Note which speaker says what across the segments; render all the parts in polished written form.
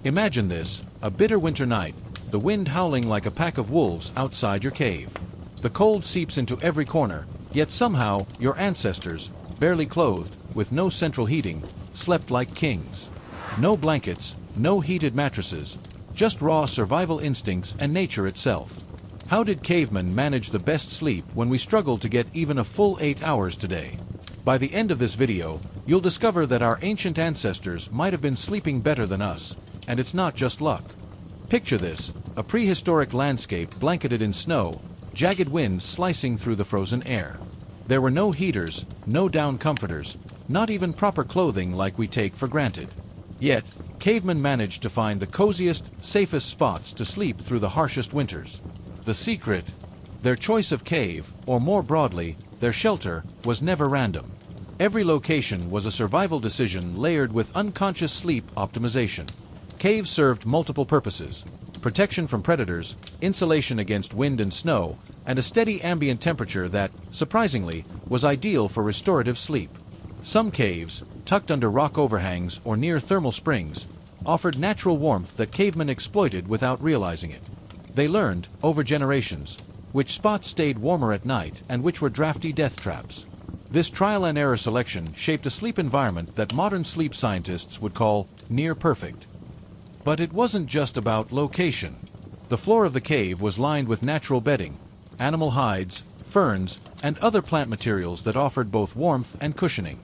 Speaker 1: Imagine this, a bitter winter night, the wind howling like a pack of wolves outside your cave. The cold seeps into every corner, yet somehow your ancestors, barely clothed, with no central heating, slept like kings. No blankets, no heated mattresses, just raw survival instincts and nature itself. How did cavemen manage the best sleep when we struggle to get even a full 8 hours today? By the end of this video, you'll discover that our ancient ancestors might have been sleeping better than us, and it's not just luck. Picture this, a prehistoric landscape blanketed in snow, jagged winds slicing through the frozen air. There were no heaters, no down comforters, not even proper clothing like we take for granted. Yet, cavemen managed to find the coziest, safest spots to sleep through the harshest winters. The secret? Their choice of cave, or more broadly, their shelter, was never random. Every location was a survival decision layered with unconscious sleep optimization. Caves served multiple purposes: protection from predators, insulation against wind and snow, and a steady ambient temperature that, surprisingly, was ideal for restorative sleep. Some caves, tucked under rock overhangs or near thermal springs, offered natural warmth that cavemen exploited without realizing it. They learned, over generations, which spots stayed warmer at night and which were drafty death traps. This trial-and-error selection shaped a sleep environment that modern sleep scientists would call near-perfect. But it wasn't just about location. The floor of the cave was lined with natural bedding, animal hides, ferns, and other plant materials that offered both warmth and cushioning.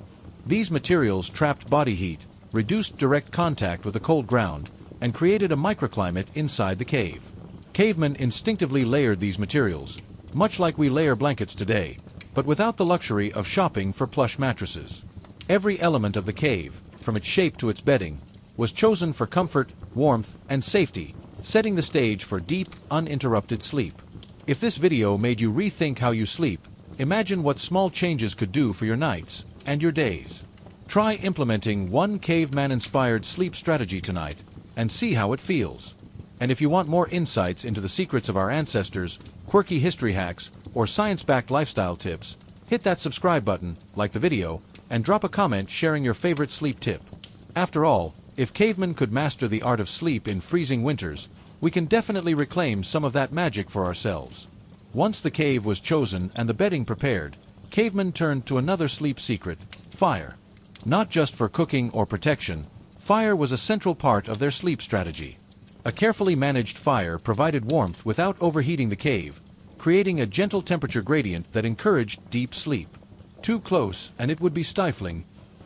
Speaker 1: These materials trapped body heat, reduced direct contact with the cold ground, and created a microclimate inside the cave. Cavemen instinctively layered these materials, much like we layer blankets today, but without the luxury of shopping for plush mattresses. Every element of the cave, from its shape to its bedding, was chosen for comfort, warmth, and safety, setting the stage for deep, uninterrupted sleep. If this video made you rethink how you sleep, imagine what small changes could do for your nights and your days. Try implementing one caveman-inspired sleep strategy tonight and see how it feels. And if you want more insights into the secrets of our ancestors, quirky history hacks, or science-backed lifestyle tips, hit that subscribe button, like the video, and drop a comment sharing your favorite sleep tip. After all, if cavemen could master the art of sleep in freezing winters, we can definitely reclaim some of that magic for ourselves. Once the cave was chosen and the bedding prepared, cavemen turned to another sleep secret: fire. Not just for cooking or protection, fire was a central part of their sleep strategy. A carefully managed fire provided warmth without overheating the cave, creating a gentle temperature gradient that encouraged deep sleep. Too close and it would be stifling,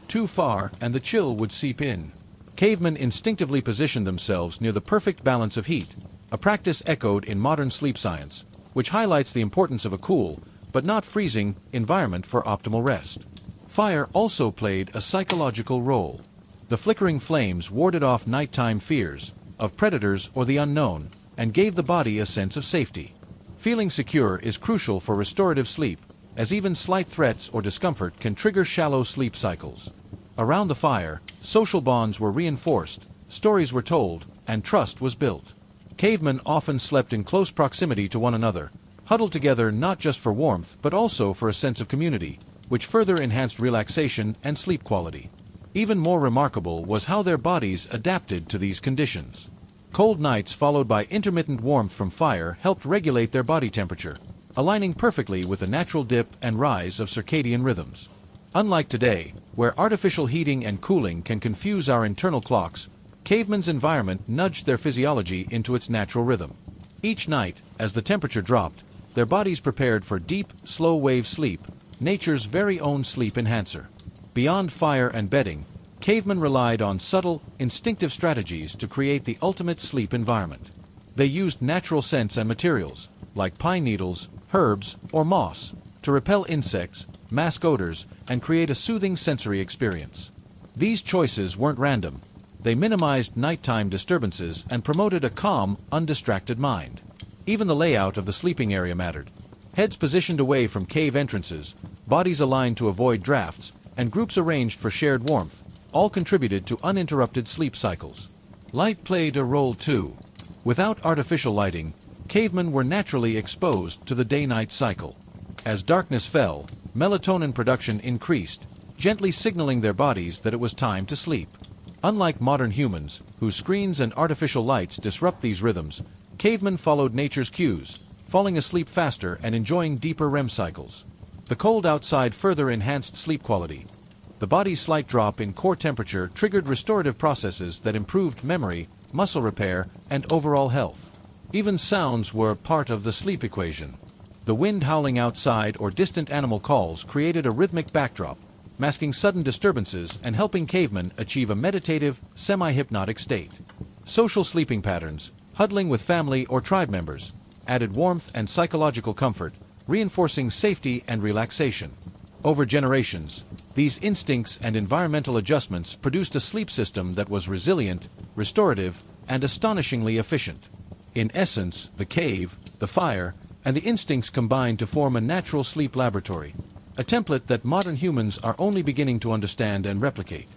Speaker 1: too far and the chill would seep in. Cavemen instinctively positioned themselves near the perfect balance of heat, a practice echoed in modern sleep science, which highlights the importance of a cool, but not freezing, environment for optimal rest. Fire also played a psychological role. The flickering flames warded off nighttime fears of predators or the unknown, and gave the body a sense of safety. Feeling secure is crucial for restorative sleep, as even slight threats or discomfort can trigger shallow sleep cycles. Around the fire, social bonds were reinforced, stories were told, and trust was built. Cavemen often slept in close proximity to one another, huddled together not just for warmth but also for a sense of community, which further enhanced relaxation and sleep quality. Even more remarkable was how their bodies adapted to these conditions. Cold nights followed by intermittent warmth from fire helped regulate their body temperature, aligning perfectly with the natural dip and rise of circadian rhythms. Unlike today, where artificial heating and cooling can confuse our internal clocks, cavemen's environment nudged their physiology into its natural rhythm. Each night, as the temperature dropped, their bodies prepared for deep, slow-wave sleep, nature's very own sleep enhancer. Beyond fire and bedding, cavemen relied on subtle, instinctive strategies to create the ultimate sleep environment. They used natural scents and materials, like pine needles, herbs, or moss, to repel insects, mask odors, and create a soothing sensory experience. These choices weren't random. They minimized nighttime disturbances and promoted a calm, undistracted mind. Even the layout of the sleeping area mattered. Heads positioned away from cave entrances, bodies aligned to avoid drafts, and groups arranged for shared warmth, all contributed to uninterrupted sleep cycles. Light played a role too. Without artificial lighting, cavemen were naturally exposed to the day-night cycle. As darkness fell, melatonin production increased, gently signaling their bodies that it was time to sleep. Unlike modern humans, whose screens and artificial lights disrupt these rhythms, cavemen followed nature's cues, falling asleep faster and enjoying deeper REM cycles. The cold outside further enhanced sleep quality. The body's slight drop in core temperature triggered restorative processes that improved memory, muscle repair, and overall health. Even sounds were part of the sleep equation. The wind howling outside or distant animal calls created a rhythmic backdrop, masking sudden disturbances and helping cavemen achieve a meditative, semi-hypnotic state. Social sleeping patterns, huddling with family or tribe members, added warmth and psychological comfort, reinforcing safety and relaxation. Over generations, these instincts and environmental adjustments produced a sleep system that was resilient, restorative, and astonishingly efficient. In essence, the cave, the fire, and the instincts combined to form a natural sleep laboratory, a template that modern humans are only beginning to understand and replicate.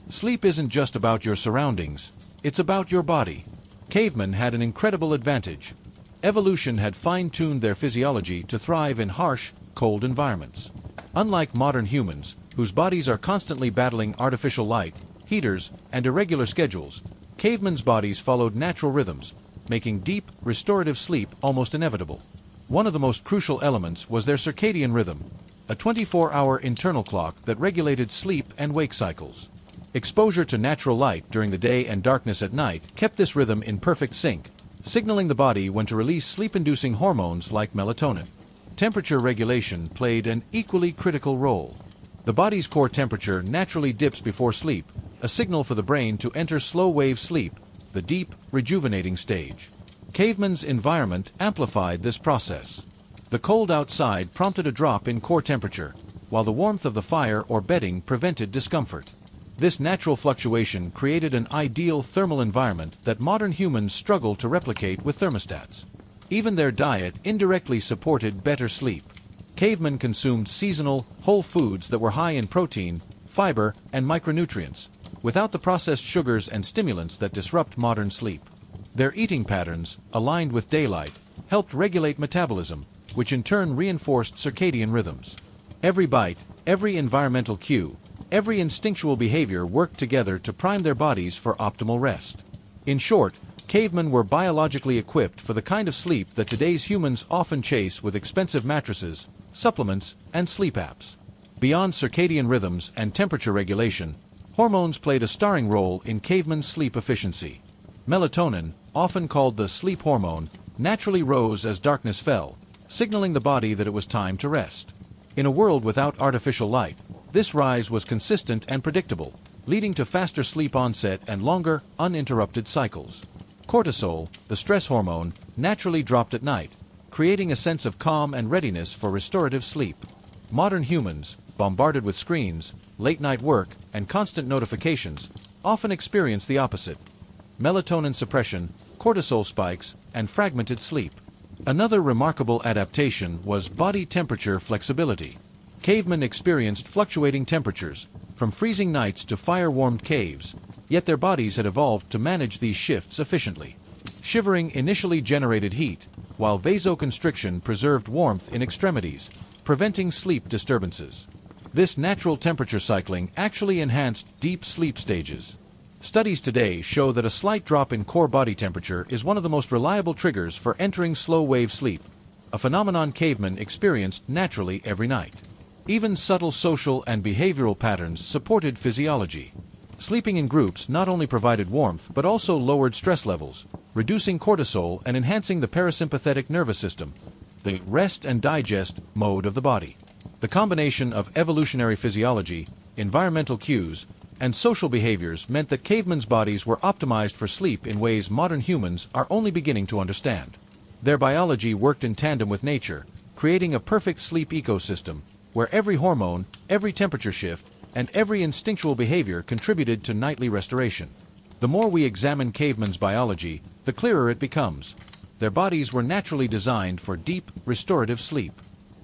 Speaker 1: Sleep isn't just about your surroundings, it's about your body. Cavemen had an incredible advantage. Evolution had fine-tuned their physiology to thrive in harsh, cold environments. Unlike modern humans, whose bodies are constantly battling artificial light, heaters, and irregular schedules, cavemen's bodies followed natural rhythms, making deep, restorative sleep almost inevitable. One of the most crucial elements was their circadian rhythm, a 24-hour internal clock that regulated sleep and wake cycles. Exposure to natural light during the day and darkness at night kept this rhythm in perfect sync, signaling the body when to release sleep-inducing hormones like melatonin. Temperature regulation played an equally critical role. The body's core temperature naturally dips before sleep, a signal for the brain to enter slow-wave sleep, the deep, rejuvenating stage. Cavemen's environment amplified this process. The cold outside prompted a drop in core temperature, while the warmth of the fire or bedding prevented discomfort. This natural fluctuation created an ideal thermal environment that modern humans struggle to replicate with thermostats. Even their diet indirectly supported better sleep. Cavemen consumed seasonal, whole foods that were high in protein, fiber, and micronutrients, without the processed sugars and stimulants that disrupt modern sleep. Their eating patterns, aligned with daylight, helped regulate metabolism, which in turn reinforced circadian rhythms. Every bite, every environmental cue, every instinctual behavior worked together to prime their bodies for optimal rest. In short, cavemen were biologically equipped for the kind of sleep that today's humans often chase with expensive mattresses, supplements, and sleep apps. Beyond circadian rhythms and temperature regulation, hormones played a starring role in cavemen's sleep efficiency. Melatonin, often called the sleep hormone, naturally rose as darkness fell, signaling the body that it was time to rest. In a world without artificial light, this rise was consistent and predictable, leading to faster sleep onset and longer, uninterrupted cycles. Cortisol, the stress hormone, naturally dropped at night, creating a sense of calm and readiness for restorative sleep. Modern humans, bombarded with screens, late-night work, and constant notifications, often experience the opposite: melatonin suppression, cortisol spikes, and fragmented sleep. Another remarkable adaptation was body temperature flexibility. Cavemen experienced fluctuating temperatures, from freezing nights to fire-warmed caves, yet their bodies had evolved to manage these shifts efficiently. Shivering initially generated heat, while vasoconstriction preserved warmth in extremities, preventing sleep disturbances. This natural temperature cycling actually enhanced deep sleep stages. Studies today show that a slight drop in core body temperature is one of the most reliable triggers for entering slow-wave sleep, a phenomenon cavemen experienced naturally every night. Even subtle social and behavioral patterns supported physiology. Sleeping in groups not only provided warmth but also lowered stress levels, reducing cortisol and enhancing the parasympathetic nervous system, the rest and digest mode of the body. The combination of evolutionary physiology, environmental cues, and social behaviors meant that cavemen's bodies were optimized for sleep in ways modern humans are only beginning to understand. Their biology worked in tandem with nature, creating a perfect sleep ecosystem, where every hormone, every temperature shift, and every instinctual behavior contributed to nightly restoration. The more we examine cavemen's biology, the clearer it becomes. Their bodies were naturally designed for deep, restorative sleep.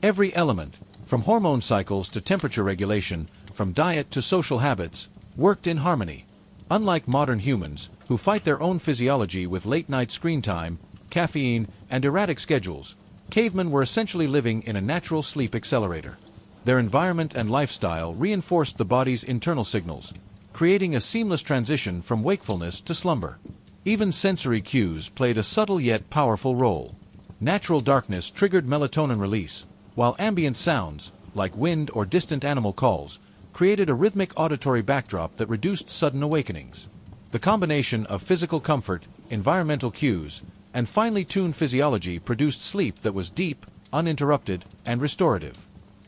Speaker 1: Every element, from hormone cycles to temperature regulation, from diet to social habits, worked in harmony. Unlike modern humans, who fight their own physiology with late-night screen time, caffeine, and erratic schedules, cavemen were essentially living in a natural sleep accelerator. Their environment and lifestyle reinforced the body's internal signals, creating a seamless transition from wakefulness to slumber. Even sensory cues played a subtle yet powerful role. Natural darkness triggered melatonin release, while ambient sounds, like wind or distant animal calls, created a rhythmic auditory backdrop that reduced sudden awakenings. The combination of physical comfort, environmental cues, and finely tuned physiology produced sleep that was deep, uninterrupted, and restorative.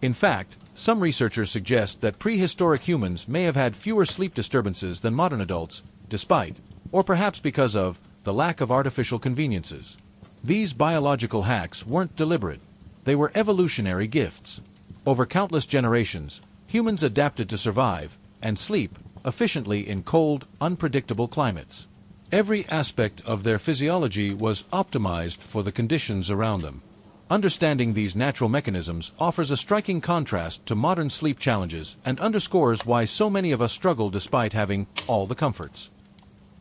Speaker 1: In fact, some researchers suggest that prehistoric humans may have had fewer sleep disturbances than modern adults, despite, or perhaps because of, the lack of artificial conveniences. These biological hacks weren't deliberate. They were evolutionary gifts. Over countless generations, humans adapted to survive and sleep efficiently in cold, unpredictable climates. Every aspect of their physiology was optimized for the conditions around them. Understanding these natural mechanisms offers a striking contrast to modern sleep challenges and underscores why so many of us struggle despite having all the comforts.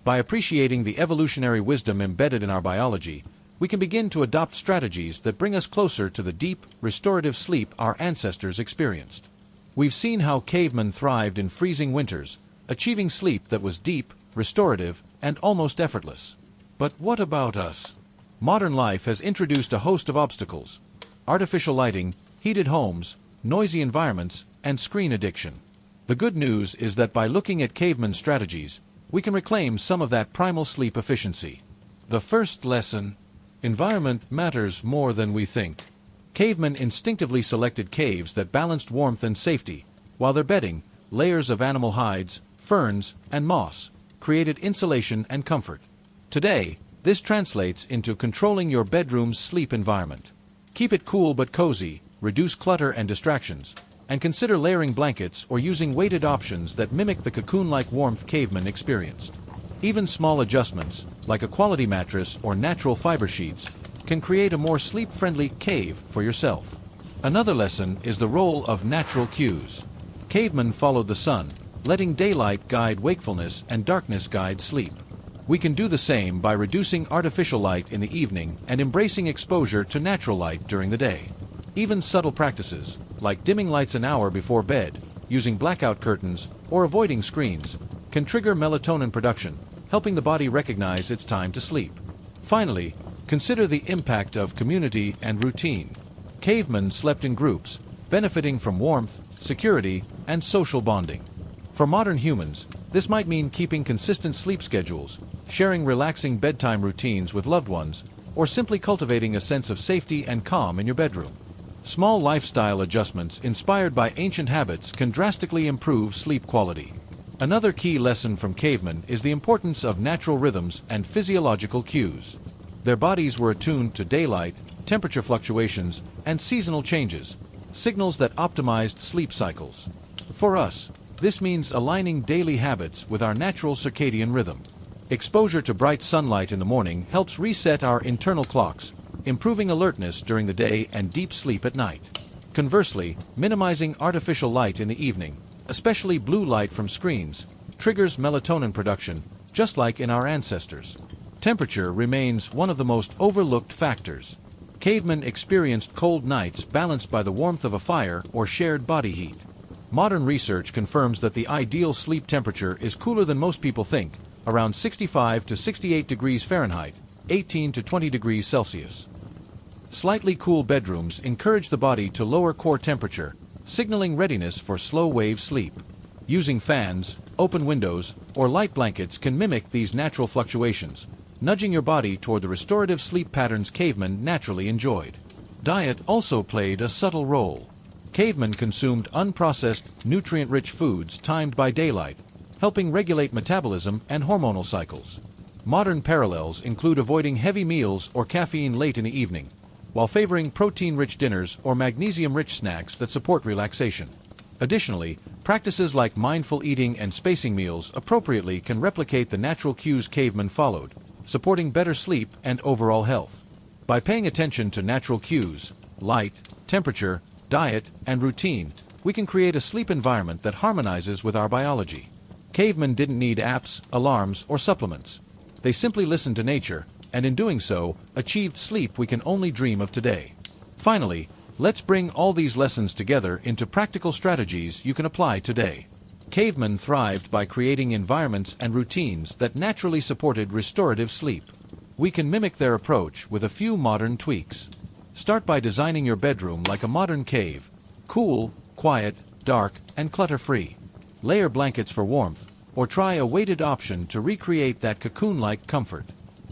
Speaker 1: By appreciating the evolutionary wisdom embedded in our biology, we can begin to adopt strategies that bring us closer to the deep, restorative sleep our ancestors experienced. We've seen how cavemen thrived in freezing winters, achieving sleep that was deep, restorative, and almost effortless. But what about us? Modern life has introduced a host of obstacles: artificial lighting, heated homes, noisy environments, and screen addiction. The good news is that by looking at caveman strategies, we can reclaim some of that primal sleep efficiency. The first lesson: environment matters more than we think. Cavemen instinctively selected caves that balanced warmth and safety, while their bedding, layers of animal hides, ferns, and moss, created insulation and comfort. Today, this translates into controlling your bedroom's sleep environment. Keep it cool but cozy, reduce clutter and distractions, and consider layering blankets or using weighted options that mimic the cocoon-like warmth cavemen experienced. Even small adjustments, like a quality mattress or natural fiber sheets, can create a more sleep-friendly cave for yourself. Another lesson is the role of natural cues. Cavemen followed the sun, letting daylight guide wakefulness and darkness guide sleep. We can do the same by reducing artificial light in the evening and embracing exposure to natural light during the day. Even subtle practices, like dimming lights an hour before bed, using blackout curtains, or avoiding screens, can trigger melatonin production, helping the body recognize it's time to sleep. Finally, consider the impact of community and routine. Cavemen slept in groups, benefiting from warmth, security, and social bonding. For modern humans, this might mean keeping consistent sleep schedules, sharing relaxing bedtime routines with loved ones, or simply cultivating a sense of safety and calm in your bedroom. Small lifestyle adjustments inspired by ancient habits can drastically improve sleep quality. Another key lesson from cavemen is the importance of natural rhythms and physiological cues. Their bodies were attuned to daylight, temperature fluctuations, and seasonal changes, signals that optimized sleep cycles. For us, this means aligning daily habits with our natural circadian rhythm. Exposure to bright sunlight in the morning helps reset our internal clocks, improving alertness during the day and deep sleep at night. Conversely, minimizing artificial light in the evening, especially blue light from screens, triggers melatonin production, just like in our ancestors. Temperature remains one of the most overlooked factors. Cavemen experienced cold nights balanced by the warmth of a fire or shared body heat. Modern research confirms that the ideal sleep temperature is cooler than most people think, around 65 to 68 degrees Fahrenheit, 18 to 20 degrees Celsius. Slightly cool bedrooms encourage the body to lower core temperature, signaling readiness for slow-wave sleep. Using fans, open windows, or light blankets can mimic these natural fluctuations, nudging your body toward the restorative sleep patterns cavemen naturally enjoyed. Diet also played a subtle role. Cavemen consumed unprocessed, nutrient-rich foods timed by daylight, helping regulate metabolism and hormonal cycles. Modern parallels include avoiding heavy meals or caffeine late in the evening, while favoring protein-rich dinners or magnesium-rich snacks that support relaxation. Additionally, practices like mindful eating and spacing meals appropriately can replicate the natural cues cavemen followed, supporting better sleep and overall health. By paying attention to natural cues, light, temperature, diet, and routine, we can create a sleep environment that harmonizes with our biology. Cavemen didn't need apps, alarms, or supplements. They simply listened to nature, and in doing so, achieved sleep we can only dream of today. Finally, let's bring all these lessons together into practical strategies you can apply today. Cavemen thrived by creating environments and routines that naturally supported restorative sleep. We can mimic their approach with a few modern tweaks. Start by designing your bedroom like a modern cave: cool, quiet, dark, and clutter-free. Layer blankets for warmth, or try a weighted option to recreate that cocoon-like comfort.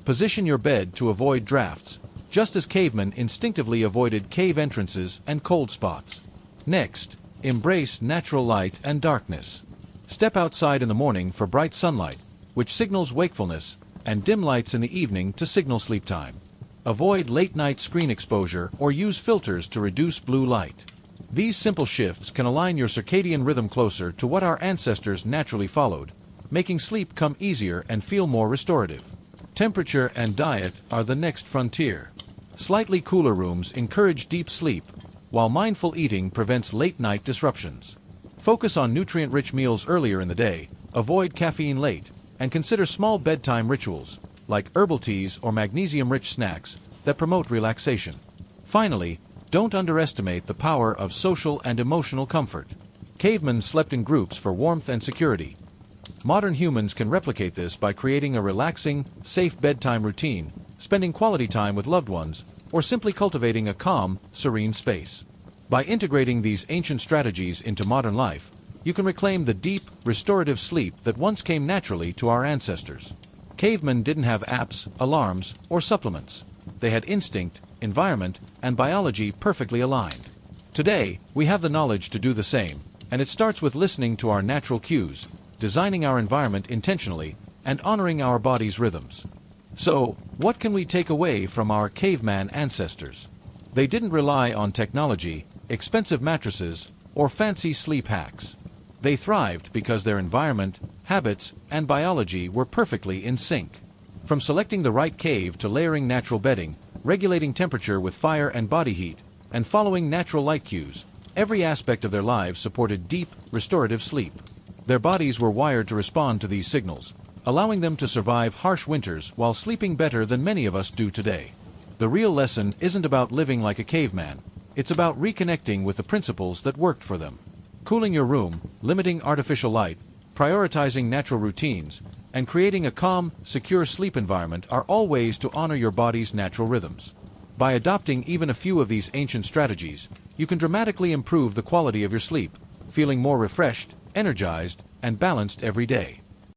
Speaker 1: Position your bed to avoid drafts, just as cavemen instinctively avoided cave entrances and cold spots. Next, embrace natural light and darkness. Step outside in the morning for bright sunlight, which signals wakefulness, and dim lights in the evening to signal sleep time. Avoid late-night screen exposure or use filters to reduce blue light. These simple shifts can align your circadian rhythm closer to what our ancestors naturally followed, making sleep come easier and feel more restorative. Temperature and diet are the next frontier. Slightly cooler rooms encourage deep sleep, while mindful eating prevents late-night disruptions. Focus on nutrient-rich meals earlier in the day, avoid caffeine late, and consider small bedtime rituals, like herbal teas or magnesium-rich snacks, that promote relaxation. Finally, don't underestimate the power of social and emotional comfort. Cavemen slept in groups for warmth and security. Modern humans can replicate this by creating a relaxing, safe bedtime routine, spending quality time with loved ones, or simply cultivating a calm, serene space. By integrating these ancient strategies into modern life, you can reclaim the deep, restorative sleep that once came naturally to our ancestors. Cavemen didn't have apps, alarms, or supplements. They had instinct, environment, and biology perfectly aligned. Today, we have the knowledge to do the same, and it starts with listening to our natural cues, designing our environment intentionally, and honoring our body's rhythms. So, what can we take away from our caveman ancestors? They didn't rely on technology, expensive mattresses, or fancy sleep hacks. They thrived because their environment, habits, and biology were perfectly in sync. From selecting the right cave to layering natural bedding, regulating temperature with fire and body heat, and following natural light cues, every aspect of their lives supported deep, restorative sleep. Their bodies were wired to respond to these signals, allowing them to survive harsh winters while sleeping better than many of us do today. The real lesson isn't about living like a caveman, it's about reconnecting with the principles that worked for them. Cooling your room, limiting artificial light, prioritizing natural routines, and creating a calm, secure sleep environment are all ways to honor your body's natural rhythms. By adopting even a few of these ancient strategies, you can dramatically improve the quality of your sleep, feeling more refreshed, energized, and balanced every day.